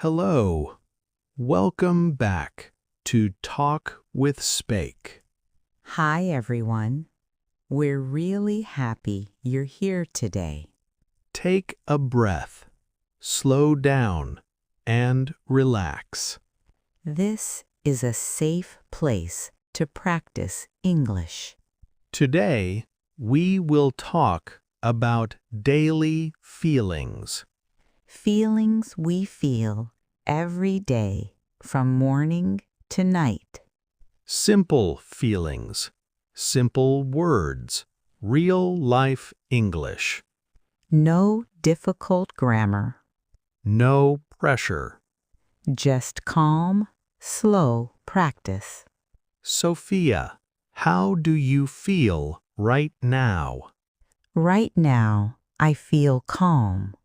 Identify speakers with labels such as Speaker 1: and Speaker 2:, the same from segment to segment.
Speaker 1: Hello. Welcome back to Talk with Spake.
Speaker 2: Hi, everyone. We're really happy you're here today.
Speaker 1: Take a breath, slow down, and relax.
Speaker 2: This is a safe place to practice English.
Speaker 1: Today, we will talk about daily feelings.
Speaker 2: Feelings we feel every day from morning to night.
Speaker 1: Simple feelings, simple words, real-life English.
Speaker 2: No difficult grammar,
Speaker 1: No pressure.
Speaker 2: just calm, slow practice.
Speaker 1: Sophia, how do you feel right now?
Speaker 2: Right now, I feel calm.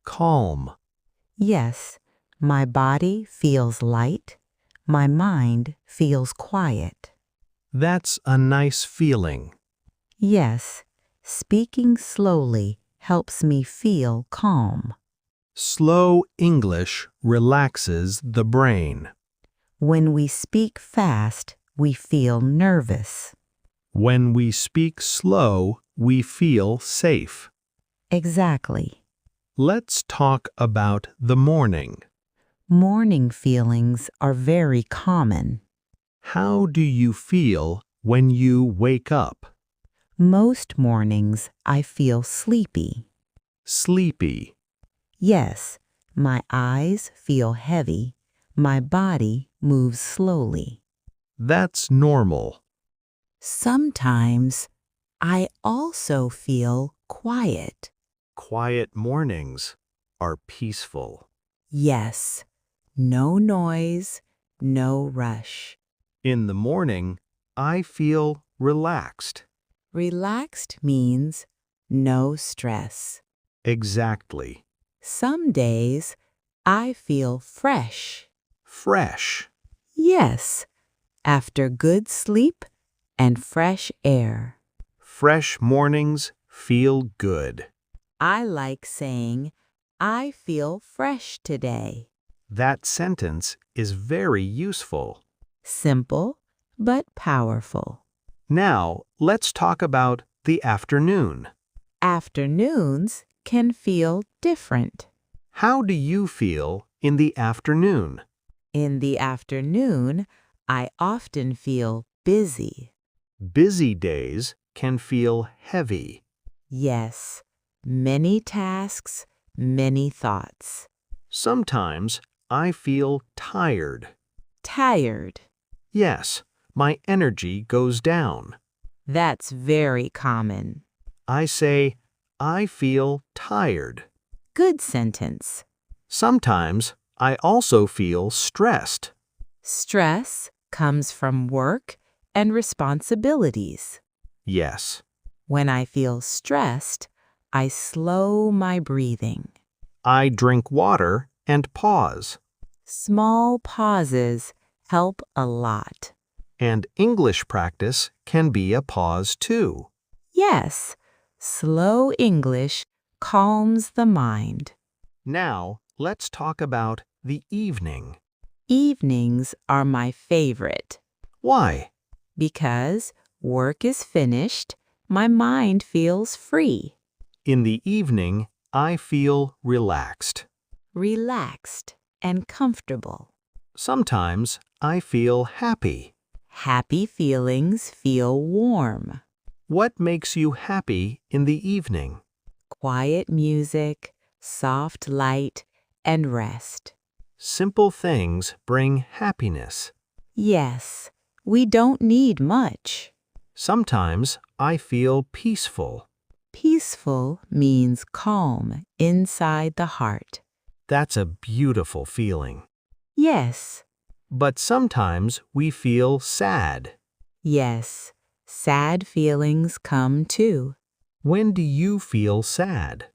Speaker 1: Calm.
Speaker 2: Yes, my body feels light, my mind feels quiet.
Speaker 1: That's a nice feeling.
Speaker 2: Yes, speaking slowly helps me feel calm.
Speaker 1: Slow English relaxes the brain.
Speaker 2: When we speak fast, we feel nervous.
Speaker 1: When we speak slow, we feel safe.
Speaker 2: Exactly.
Speaker 1: Let's talk about the morning.
Speaker 2: Morning feelings are very common.
Speaker 1: How do you feel when you wake up?
Speaker 2: Most mornings I feel sleepy.
Speaker 1: Sleepy.
Speaker 2: Yes, my eyes feel heavy, my body moves slowly.
Speaker 1: That's normal.
Speaker 2: Sometimes I also feel quiet.
Speaker 1: Quiet mornings are peaceful.
Speaker 2: Yes, no noise, no rush.
Speaker 1: In the morning, I feel relaxed.
Speaker 2: Relaxed means no stress.
Speaker 1: Exactly.
Speaker 2: Some days I feel fresh.
Speaker 1: Fresh.
Speaker 2: Yes, after good sleep and fresh air.
Speaker 1: Fresh mornings feel good.
Speaker 2: I like saying, I feel fresh today.
Speaker 1: That sentence is very useful.
Speaker 2: Simple, but powerful.
Speaker 1: Now, let's talk about the afternoon.
Speaker 2: Afternoons can feel different.
Speaker 1: How do you feel in the afternoon?
Speaker 2: In the afternoon, I often feel busy.
Speaker 1: Busy days can feel heavy.
Speaker 2: Yes, many tasks, many thoughts.
Speaker 1: Sometimes I feel tired.
Speaker 2: Tired.
Speaker 1: Yes, my energy goes down.
Speaker 2: That's very common.
Speaker 1: I say, I feel tired.
Speaker 2: Good sentence.
Speaker 1: Sometimes I also feel stressed.
Speaker 2: Stress comes from work and responsibilities.
Speaker 1: Yes,
Speaker 2: When I feel stressed, I slow my breathing.
Speaker 1: I drink water and pause.
Speaker 2: Small pauses help a lot.
Speaker 1: And English practice can be a pause too.
Speaker 2: Yes, slow English calms the mind.
Speaker 1: Now, let's talk about the evening.
Speaker 2: Evenings are my favorite
Speaker 1: Why?
Speaker 2: because work is finished, my mind feels free,
Speaker 1: In the evening, I feel relaxed.
Speaker 2: relaxed, and comfortable.
Speaker 1: Sometimes I feel happy.
Speaker 2: Happy feelings feel warm.
Speaker 1: What makes you happy in the evening?
Speaker 2: Quiet music, soft light, and rest.
Speaker 1: Simple things bring happiness.
Speaker 2: Yes, we don't need much.
Speaker 1: Sometimes I feel peaceful.
Speaker 2: Peaceful means calm inside the heart.
Speaker 1: That's a beautiful feeling.
Speaker 2: Yes,
Speaker 1: But sometimes we feel sad.
Speaker 2: yes, sad feelings come too.
Speaker 1: When do you feel sad?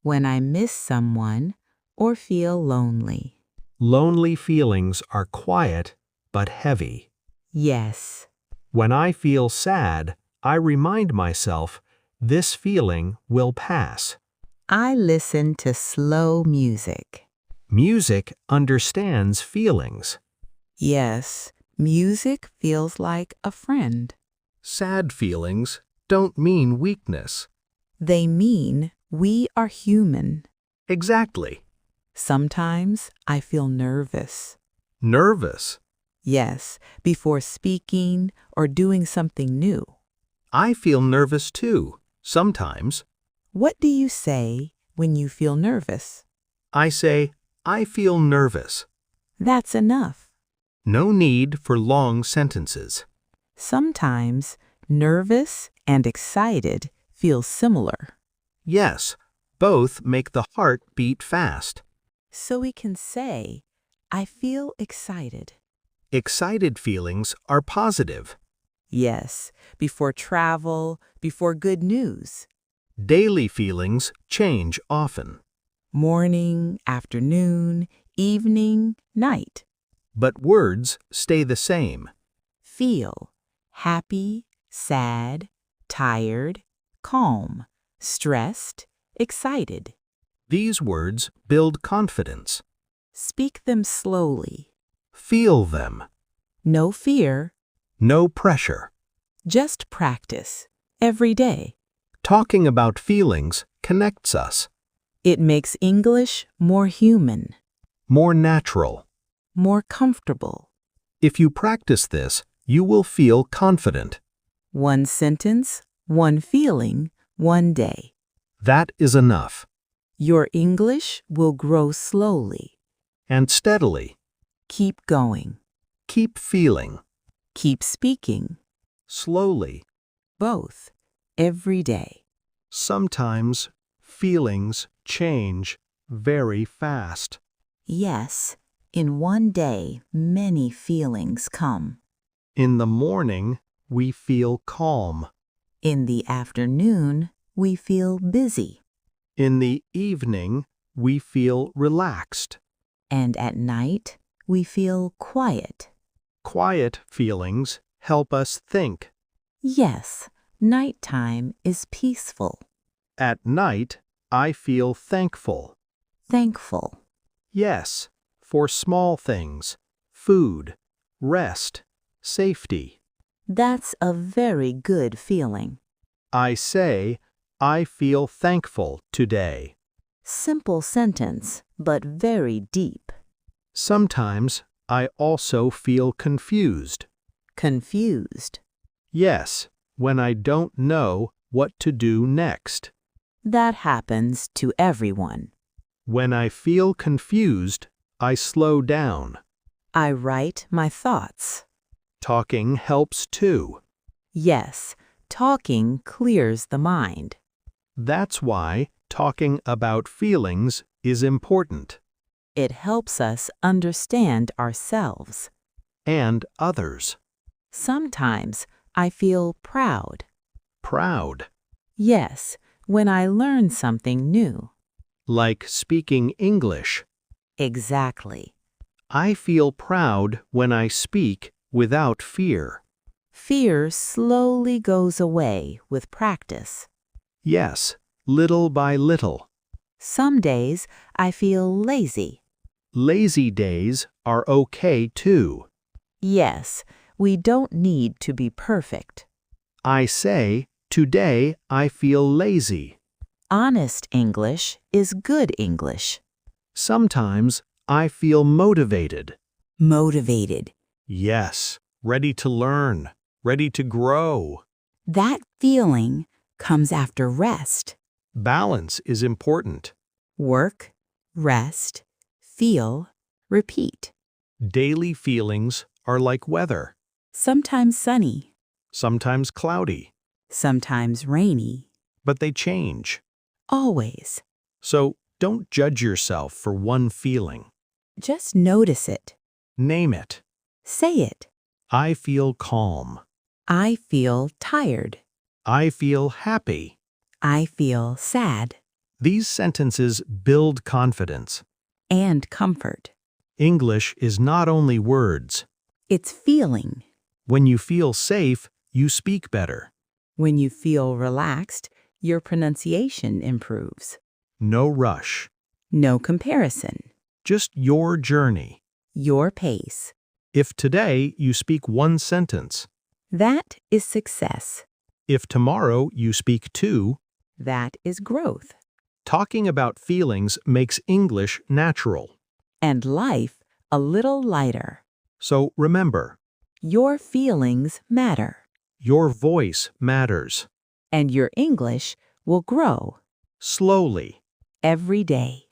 Speaker 2: When I miss someone or feel lonely.
Speaker 1: Lonely feelings are quiet but heavy.
Speaker 2: Yes,
Speaker 1: When I feel sad, I remind myself this feeling will pass.
Speaker 2: I listen to slow music.
Speaker 1: Music understands feelings.
Speaker 2: Yes, music feels like a friend.
Speaker 1: Sad feelings don't mean weakness.
Speaker 2: They mean we are human.
Speaker 1: Exactly.
Speaker 2: Sometimes I feel nervous.
Speaker 1: Nervous.
Speaker 2: Yes, before speaking or doing something new.
Speaker 1: I feel nervous too, sometimes.
Speaker 2: What do you say when you feel nervous?
Speaker 1: I say, I feel nervous.
Speaker 2: That's enough.
Speaker 1: No need for long sentences.
Speaker 2: Sometimes nervous and excited feel similar.
Speaker 1: Yes, both make the heart beat fast.
Speaker 2: So we can say, I feel excited.
Speaker 1: Excited feelings are positive.
Speaker 2: Yes, before travel, before good news.
Speaker 1: Daily feelings change often.
Speaker 2: Morning, afternoon, evening, night.
Speaker 1: But words stay the same.
Speaker 2: Feel, happy, sad, tired, calm, stressed, excited.
Speaker 1: These words build confidence.
Speaker 2: Speak them slowly.
Speaker 1: Feel them.
Speaker 2: No fear,
Speaker 1: No pressure.
Speaker 2: just practice every day.
Speaker 1: Talking about feelings connects us.
Speaker 2: It makes English more human,
Speaker 1: More natural.
Speaker 2: more comfortable.
Speaker 1: If you practice this, you will feel confident.
Speaker 2: One sentence, one feeling, one day.
Speaker 1: That is enough.
Speaker 2: Your English will grow slowly.
Speaker 1: And steadily.
Speaker 2: Keep going.
Speaker 1: Keep feeling.
Speaker 2: Keep speaking.
Speaker 1: Slowly.
Speaker 2: Both. Every day.
Speaker 1: Sometimes feelings change very fast.
Speaker 2: Yes, in one day, many feelings come.
Speaker 1: In the morning, we feel calm.
Speaker 2: In the afternoon, we feel busy.
Speaker 1: In the evening, we feel relaxed.
Speaker 2: And at night, we feel quiet.
Speaker 1: Quiet feelings help us think.
Speaker 2: Yes, nighttime is peaceful.
Speaker 1: At night, I feel thankful.
Speaker 2: Thankful.
Speaker 1: Yes, for small things, food, rest, safety.
Speaker 2: That's a very good feeling.
Speaker 1: I say, I feel thankful today.
Speaker 2: Simple sentence, but very deep.
Speaker 1: Sometimes I also feel confused.
Speaker 2: Confused.
Speaker 1: Yes, when I don't know what to do next.
Speaker 2: That happens to everyone.
Speaker 1: When I feel confused, I slow down.
Speaker 2: I write my thoughts.
Speaker 1: Talking helps too.
Speaker 2: Yes, talking clears the mind.
Speaker 1: That's why talking about feelings is important.
Speaker 2: It helps us understand ourselves.
Speaker 1: And others.
Speaker 2: Sometimes I feel proud.
Speaker 1: Proud.
Speaker 2: Yes, when I learn something new.
Speaker 1: Like speaking English.
Speaker 2: Exactly.
Speaker 1: I feel proud when I speak without fear.
Speaker 2: Fear slowly goes away with practice.
Speaker 1: Yes, little by little.
Speaker 2: Some days I feel lazy.
Speaker 1: Lazy days are okay too.
Speaker 2: Yes, we don't need to be perfect.
Speaker 1: I say, today I feel lazy.
Speaker 2: Honest English is good English.
Speaker 1: Sometimes I feel motivated.
Speaker 2: Motivated.
Speaker 1: Yes, ready to learn, ready to grow.
Speaker 2: That feeling comes after rest.
Speaker 1: Balance is important.
Speaker 2: Work, rest, feel, repeat.
Speaker 1: Daily feelings are like weather.
Speaker 2: Sometimes sunny,
Speaker 1: Sometimes cloudy,
Speaker 2: sometimes rainy.
Speaker 1: but they change.
Speaker 2: Always.
Speaker 1: So don't judge yourself for one feeling.
Speaker 2: Just notice it.
Speaker 1: Name it.
Speaker 2: Say it.
Speaker 1: I feel calm.
Speaker 2: I feel tired.
Speaker 1: I feel happy.
Speaker 2: I feel sad.
Speaker 1: These sentences build confidence.
Speaker 2: And comfort.
Speaker 1: English is not only words.
Speaker 2: It's feeling.
Speaker 1: When you feel safe, you speak better.
Speaker 2: When you feel relaxed, your pronunciation improves.
Speaker 1: No rush.
Speaker 2: No comparison.
Speaker 1: Just your journey.
Speaker 2: Your pace.
Speaker 1: If today you speak one sentence,
Speaker 2: That is success.
Speaker 1: if tomorrow you speak two,
Speaker 2: That is growth.
Speaker 1: talking about feelings makes English natural.
Speaker 2: And life a little lighter.
Speaker 1: So remember,
Speaker 2: Your feelings matter.
Speaker 1: your voice matters.
Speaker 2: And your English will grow
Speaker 1: Slowly.
Speaker 2: every day.